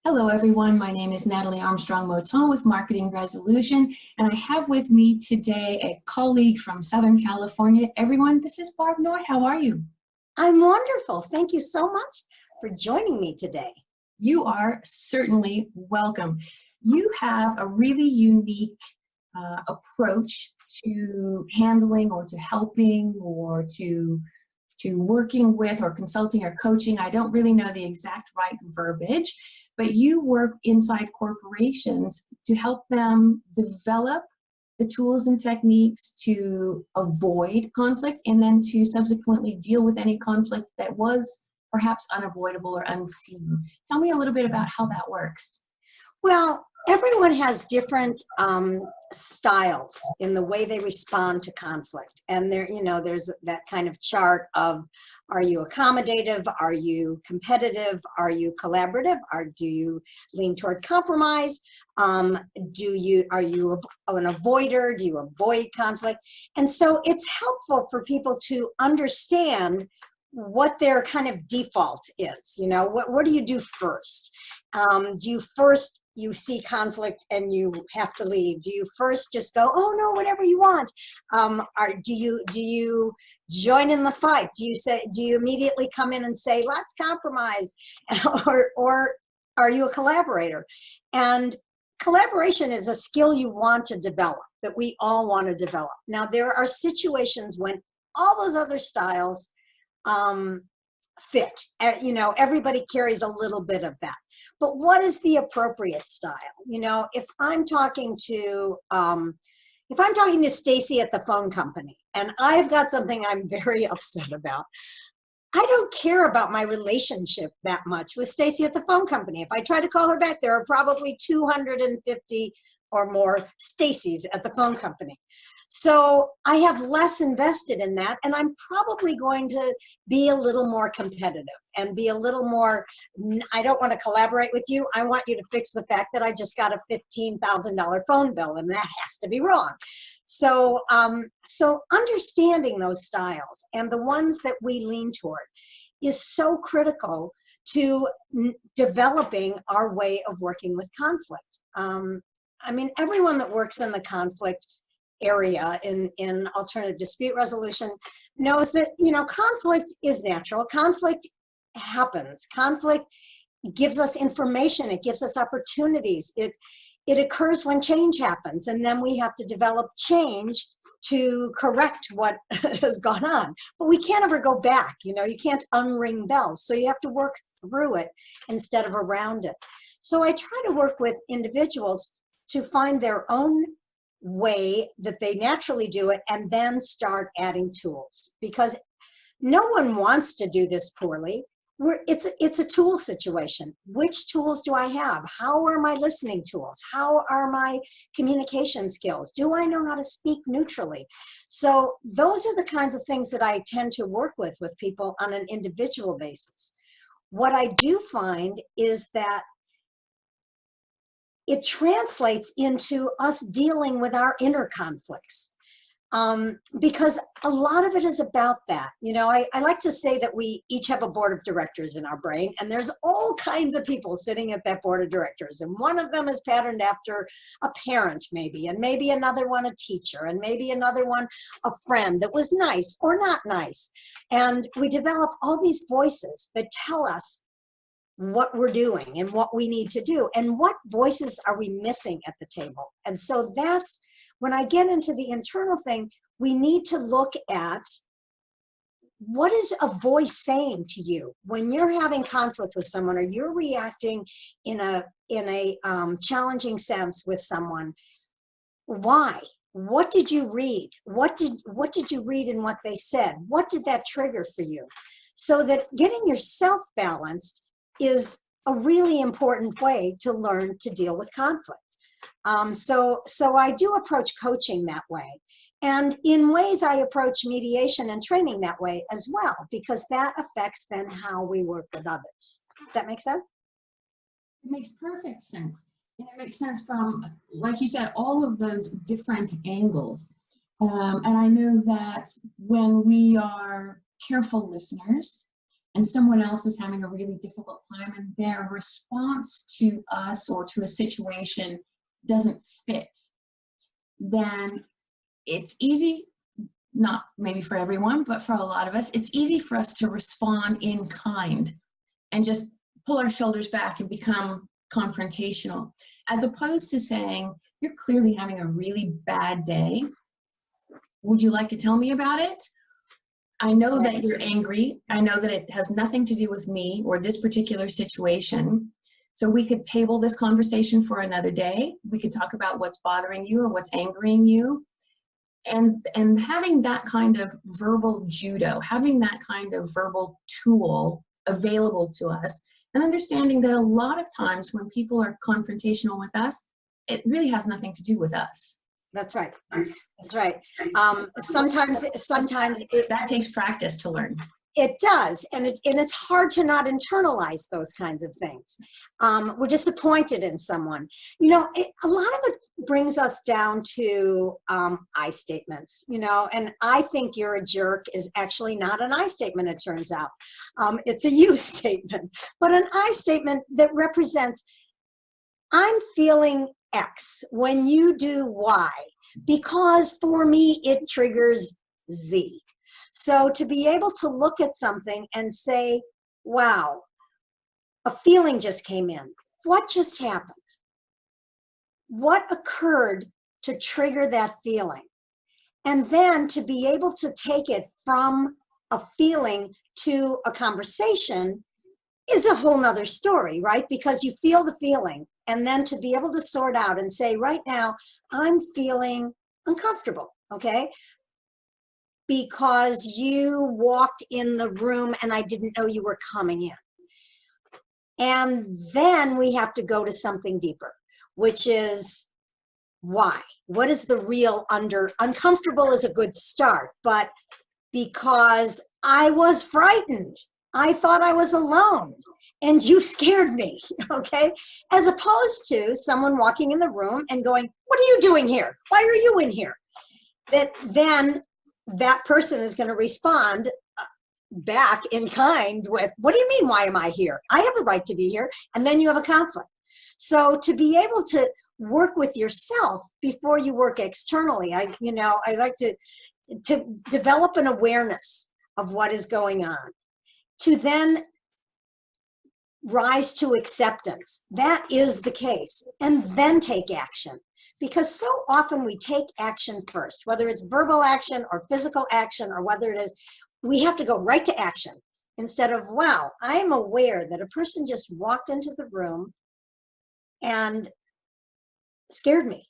Hello everyone, my name is Natalie Armstrong-Motin with Marketing Resolution, and I have with me today a colleague from Southern California. Everyone, this is Barb North. How are you? I'm wonderful. Thank you so much for joining me today. You are certainly welcome. You have a really unique approach to handling or to helping or to working with or consulting or coaching. I don't really know the exact right verbiage, but you work inside corporations to help them develop the tools and techniques to avoid conflict and then to subsequently deal with any conflict that was perhaps unavoidable or unseen. Tell me a little bit about how that works. Well, everyone has different styles in the way they respond to conflict. And there's that kind of chart of, are you accommodative? Are you competitive? Are you collaborative? Do you lean toward compromise? Are you an avoider? Do you avoid conflict? And so it's helpful for people to understand what their kind of default is. What do you do first? Do you first see conflict and you have to leave? Do you first just go, oh no, whatever you want? Do you join in the fight? Do you immediately come in and say, let's compromise? or are you a collaborator? And collaboration is a skill you want to develop, that we all want to develop. Now, there are situations when all those other styles fit. Everybody carries a little bit of that. But what is the appropriate style? If I'm talking to Stacy at the phone company and I've got something I'm very upset about, I don't care about my relationship that much with Stacy at the phone company. If I try to call her back, there are probably 250 or more Stacys at the phone company. So I have less invested in that, and I'm probably going to be a little more competitive and be a little more, I don't want to collaborate with you. I want you to fix the fact that I just got a $15,000 phone bill, and that has to be wrong. So understanding those styles and the ones that we lean toward is so critical to developing our way of working with conflict. Everyone that works in the conflict area in alternative dispute resolution knows that conflict is natural. Conflict happens. Conflict gives us information. It gives us opportunities. It occurs when change happens, and then we have to develop change to correct what has gone on. But we can't ever go back. You can't unring bells, so you have to work through it instead of around it. So I try to work with individuals to find their own way that they naturally do it, and then start adding tools, because no one wants to do this poorly. It's a tool situation. Which tools do I have? How are my listening tools? How are my communication skills? Do I know how to speak neutrally? So those are the kinds of things that I tend to work with people on an individual basis. What I do find is that it translates into us dealing with our inner conflicts, because a lot of it is about that. I like to say that we each have a board of directors in our brain, and there's all kinds of people sitting at that board of directors, and one of them is patterned after a parent maybe, and maybe another one a teacher, and maybe another one a friend that was nice or not nice. And we develop all these voices that tell us what we're doing and what we need to do, and what voices are we missing at the table. And so that's when I get into the internal thing, we need to look at what is a voice saying to you when you're having conflict with someone, or you're reacting in a challenging sense with someone. Why? What did you read? What did you read in what they said? What did that trigger for you? So that getting yourself balanced is a really important way to learn to deal with conflict. So I do approach coaching that way. And in ways I approach mediation and training that way as well, because that affects then how we work with others. Does that make sense? It makes perfect sense. And it makes sense from, like you said, all of those different angles. And I know that when we are careful listeners and someone else is having a really difficult time and their response to us or to a situation doesn't fit, then it's easy, not maybe for everyone, but for a lot of us, it's easy for us to respond in kind and just pull our shoulders back and become confrontational, as opposed to saying, you're clearly having a really bad day. Would you like to tell me about it? I know that you're angry. I know that it has nothing to do with me or this particular situation. So we could table this conversation for another day. We could talk about what's bothering you or what's angering you. And having that kind of verbal judo, having that kind of verbal tool available to us, and understanding that a lot of times when people are confrontational with us, it really has nothing to do with us. That's right. That's right. Sometimes that takes practice to learn. It does, and it's hard to not internalize those kinds of things. We're disappointed in someone. You know, a lot of it brings us down to I statements, you know, and I think you're a jerk is actually not an I statement, it turns out. It's a you statement, but an I statement that represents, I'm feeling X when you do Y, because for me it triggers Z. So to be able to look at something and say, wow, a feeling just came in. What just happened? What occurred to trigger that feeling? And then to be able to take it from a feeling to a conversation is a whole nother story, right? Because you feel the feeling, and then to be able to sort out and say, right now, I'm feeling uncomfortable, okay? Because you walked in the room and I didn't know you were coming in. And then we have to go to something deeper, which is why? What is the real uncomfortable is a good start, but because I was frightened, I thought I was alone and you scared me, okay? As opposed to someone walking in the room and going, what are you doing here? Why are you in here? Then that person is going to respond back in kind with, what do you mean, why am I here? I have a right to be here. And then you have a conflict. So to be able to work with yourself before you work externally, I like to develop an awareness of what is going on, to then rise to acceptance. That is the case. And then take action. Because so often we take action first, whether it's verbal action or physical action, or whether it is, we have to go right to action instead of, wow, I am aware that a person just walked into the room and scared me.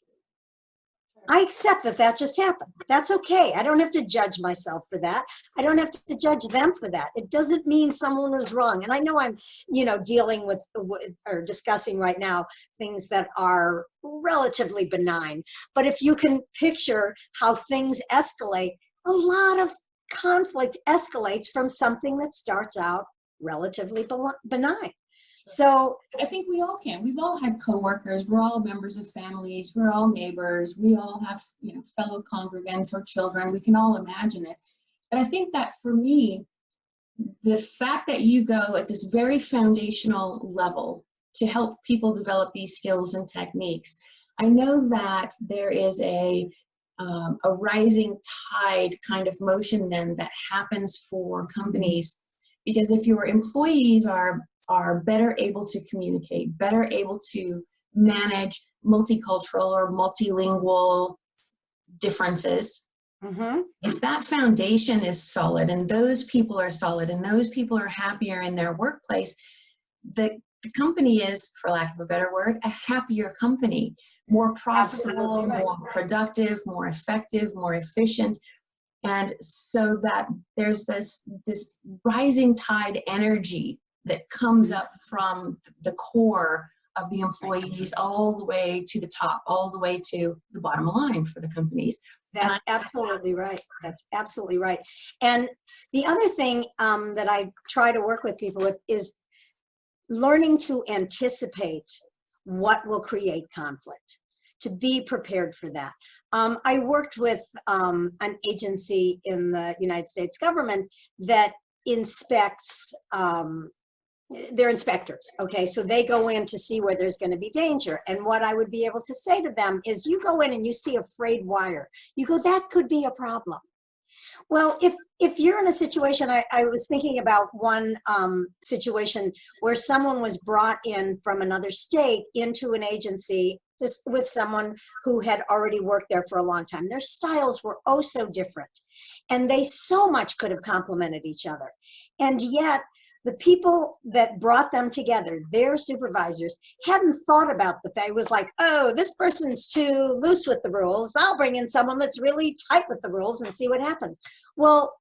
I accept that that just happened. That's okay. I don't have to judge myself for that. I don't have to judge them for that. It doesn't mean someone was wrong. And I know I'm, dealing with or discussing right now things that are relatively benign. But if you can picture how things escalate, a lot of conflict escalates from something that starts out relatively benign. So I think we all can. We've all had coworkers. We're all members of families. We're all neighbors. We all have, fellow congregants or children. We can all imagine it. But I think that for me, the fact that you go at this very foundational level to help people develop these skills and techniques, I know that there is a rising tide kind of motion then that happens for companies, because if your employees are better able to communicate, better able to manage multicultural or multilingual differences. If that foundation is solid and those people are solid and those people are happier in their workplace, the company is, for lack of a better word, a happier company, more profitable, right, more productive, more effective, more efficient. And so that there's this rising tide energy that comes up from the core of the employees all the way to the top, all the way to the bottom line for the companies. That's absolutely right. That's absolutely right. And the other thing that I try to work with people with is learning to anticipate what will create conflict, to be prepared for that. I worked with an agency in the United States government that inspects, they're inspectors, okay? So they go in to see where there's going to be danger. And what I would be able to say to them is, you go in and you see a frayed wire. You go, that could be a problem. Well, if you're in a situation, I was thinking about one situation where someone was brought in from another state into an agency just with someone who had already worked there for a long time. Their styles were oh so different, and they so much could have complemented each other. And yet, the people that brought them together, their supervisors, hadn't thought about the fact. It was like, oh, this person's too loose with the rules. I'll bring in someone that's really tight with the rules and see what happens. Well,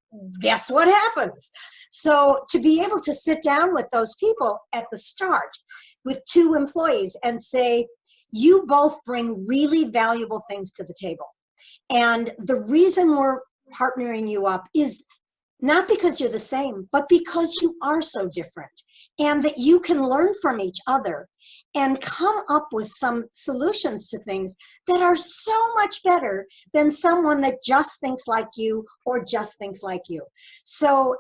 guess what happens? So to be able to sit down with those people at the start with 2 employees and say, you both bring really valuable things to the table. And the reason we're partnering you up is not because you're the same, but because you are so different, and that you can learn from each other and come up with some solutions to things that are so much better than someone that just thinks like you or just thinks like you. So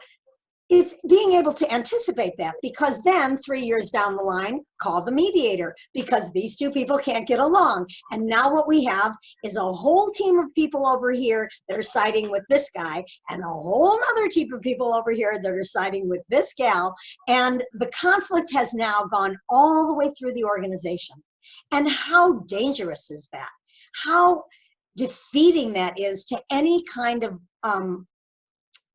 it's being able to anticipate that, because then 3 years down the line, call the mediator, because these 2 people can't get along. And now what we have is a whole team of people over here that are siding with this guy, and a whole other team of people over here that are siding with this gal. And the conflict has now gone all the way through the organization. And how dangerous is that? How defeating that is to any kind of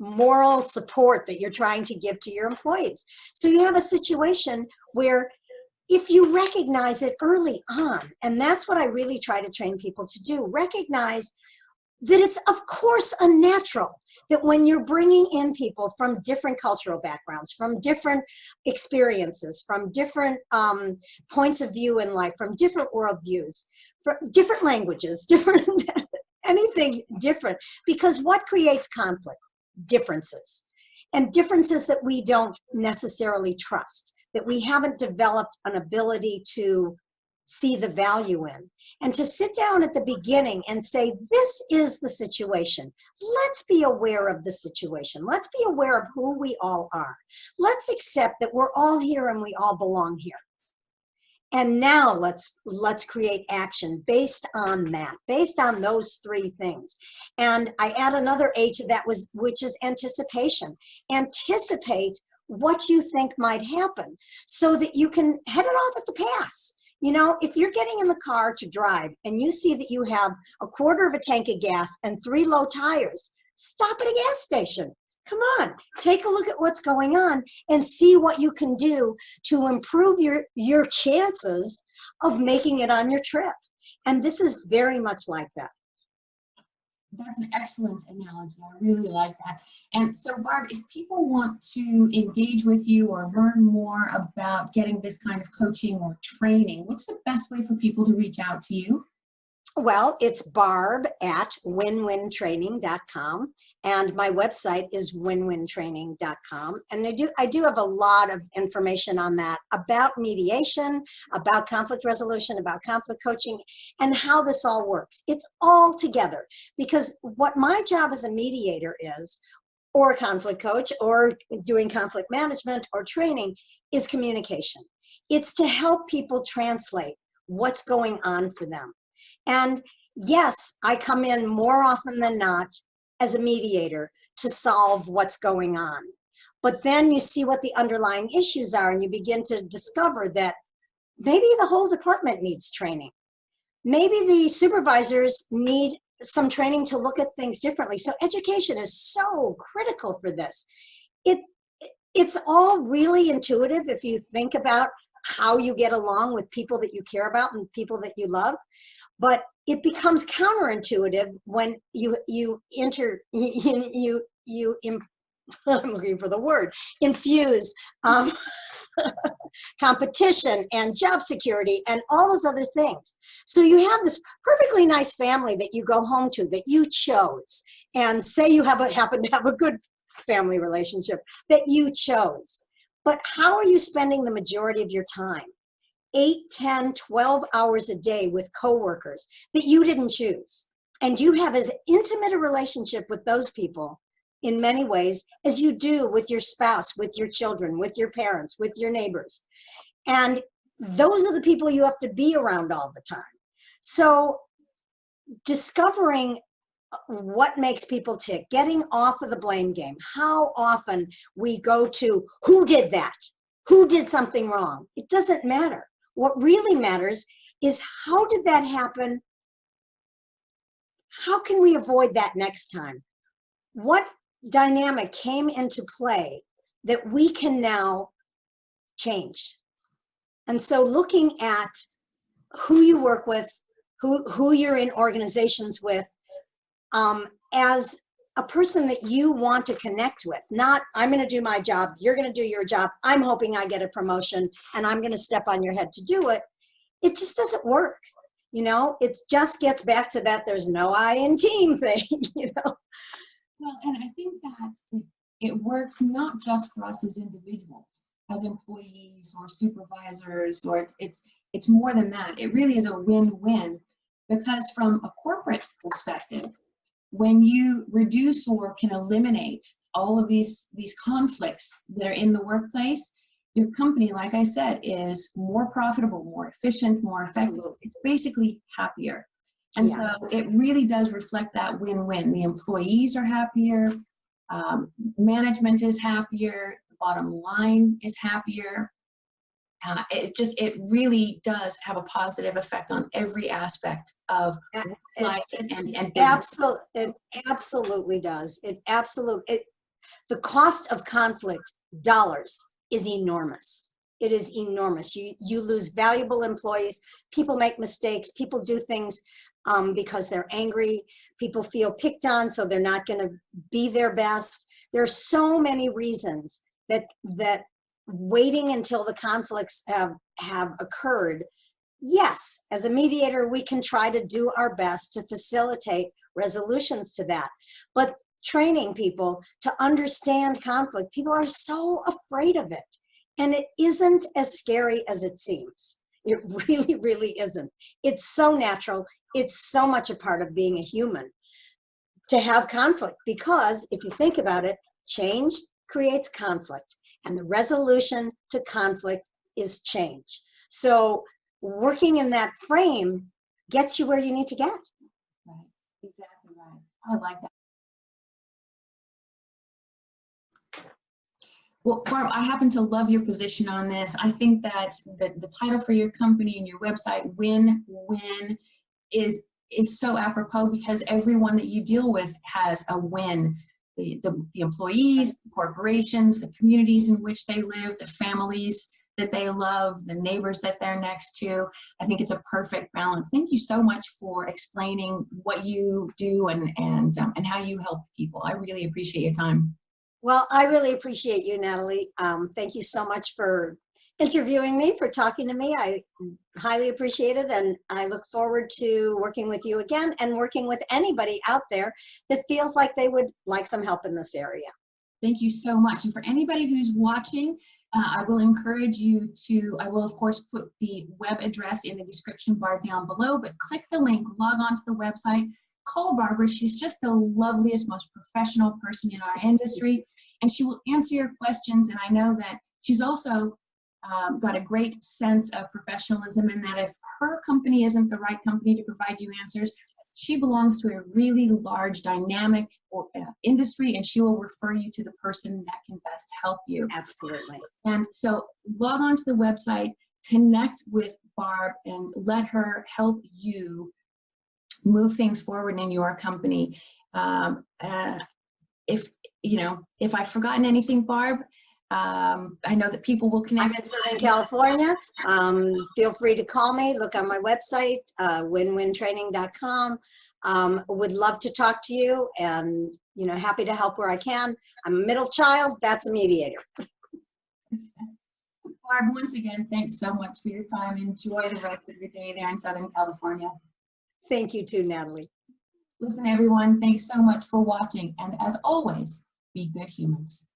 moral support that you're trying to give to your employees. So you have a situation where if you recognize it early on, and that's what I really try to train people to do, recognize that it's of course unnatural that when you're bringing in people from different cultural backgrounds, from different experiences, from different points of view in life, from different worldviews, from different languages, different anything different, because what creates conflict? Differences, and differences that we don't necessarily trust, that we haven't developed an ability to see the value in, and to sit down at the beginning and say, this is the situation. Let's be aware of the situation. Let's be aware of who we all are. Let's accept that we're all here and we all belong here. And now let's create action based on that, based on those 3 things. And I add another A to that, which is anticipation. Anticipate what you think might happen so that you can head it off at the pass. You know, if you're getting in the car to drive and you see that you have a quarter of a tank of gas and 3 low tires, stop at a gas station. Come on, take a look at what's going on and see what you can do to improve your chances of making it on your trip. And this is very much like that. That's an excellent analogy. I really like that. And so, Barb, if people want to engage with you or learn more about getting this kind of coaching or training, what's the best way for people to reach out to you? Well, it's barb@winwintraining.com, and my website is winwintraining.com. And I do have a lot of information on that about mediation, about conflict resolution, about conflict coaching, and how this all works. It's all together, because what my job as a mediator is, or a conflict coach, or doing conflict management or training, is communication. It's to help people translate what's going on for them. And yes, I come in more often than not as a mediator to solve what's going on. But then you see what the underlying issues are, and you begin to discover that maybe the whole department needs training. Maybe the supervisors need some training to look at things differently. So education is so critical for this. It's all really intuitive if you think about how you get along with people that you care about and people that you love. But it becomes counterintuitive when I'm looking for the word, infuse competition and job security and all those other things. So you have this perfectly nice family that you go home to, that you chose, and say you happen to have a good family relationship that you chose. But how are you spending the majority of your time? 8, 10, 12 hours a day with coworkers that you didn't choose. And you have as intimate a relationship with those people in many ways as you do with your spouse, with your children, with your parents, with your neighbors. And those are the people you have to be around all the time. So discovering what makes people tick, getting off of the blame game. How often we go to, who did that? Who did something wrong? It doesn't matter. What really matters is, how did that happen? How can we avoid that next time? What dynamic came into play that we can now change? And so looking at who you work with, who you're in organizations with, as a person that you want to connect with, not I'm going to do my job, you're going to do your job, I'm hoping I get a promotion and I'm going to step on your head to do it. It just doesn't work. You know, it just gets back to that there's no I in team thing, you know. Well, and I think that it works not just for us as individuals, as employees or supervisors, or it's more than that. It really is a win-win, because from a corporate perspective, when you reduce or can eliminate all of these conflicts that are in the workplace, your company, like I said, is more profitable, more efficient, more effective. Absolutely. It's basically happier. And so it really does reflect that win-win. The employees are happier, management is happier, the bottom line is happier. It really does have a positive effect on every aspect of life and business. It absolutely does. The cost of conflict, dollars, is enormous. It is enormous. You lose valuable employees. People make mistakes. People do things because they're angry. People feel picked on, so they're not going to be their best. There are so many reasons that waiting until the conflicts have occurred. Yes, as a mediator, we can try to do our best to facilitate resolutions to that. But training people to understand conflict, people are so afraid of it. And it isn't as scary as it seems. It really, really isn't. It's so natural. It's so much a part of being a human to have conflict, because if you think about it, change creates conflict, and the resolution to conflict is change. So working in that frame gets you where you need to get. Right, exactly right. I like that. Well, Barb, I happen to love your position on this. I think that the title for your company and your website, Win-Win, is so apropos, because everyone that you deal with has a win. The employees, the corporations, the communities in which they live, the families that they love, the neighbors that they're next to. I think it's a perfect balance. Thank you so much for explaining what you do and how you help people. I really appreciate your time. Well, I really appreciate you, Natalie. Thank you so much for interviewing me, for talking to me. I highly appreciate it, and I look forward to working with you again and working with anybody out there that feels like they would like some help in this area. Thank you so much. And for anybody who's watching, I will encourage you to, I will of course put the web address in the description bar down below, but click the link, log on to the website, call Barbara. She's just the loveliest, most professional person in our industry, and she will answer your questions. And I know that she's also got a great sense of professionalism, in that if her company isn't the right company to provide you answers, she belongs to a really large, dynamic industry, and she will refer you to the person that can best help you. Absolutely. And so log on to the website, connect with Barb, and let her help you move things forward in your company. If I've forgotten anything, Barb, I know that people will connect. I'm in Southern California. Feel free to call me. Look on my website, winwintraining.com. Would love to talk to you, and happy to help where I can. I'm a middle child. That's a mediator. Barb, once again, thanks so much for your time. Enjoy the rest of your day there in Southern California. Thank you too, Natalie. Listen, everyone, thanks so much for watching. And as always, be good humans.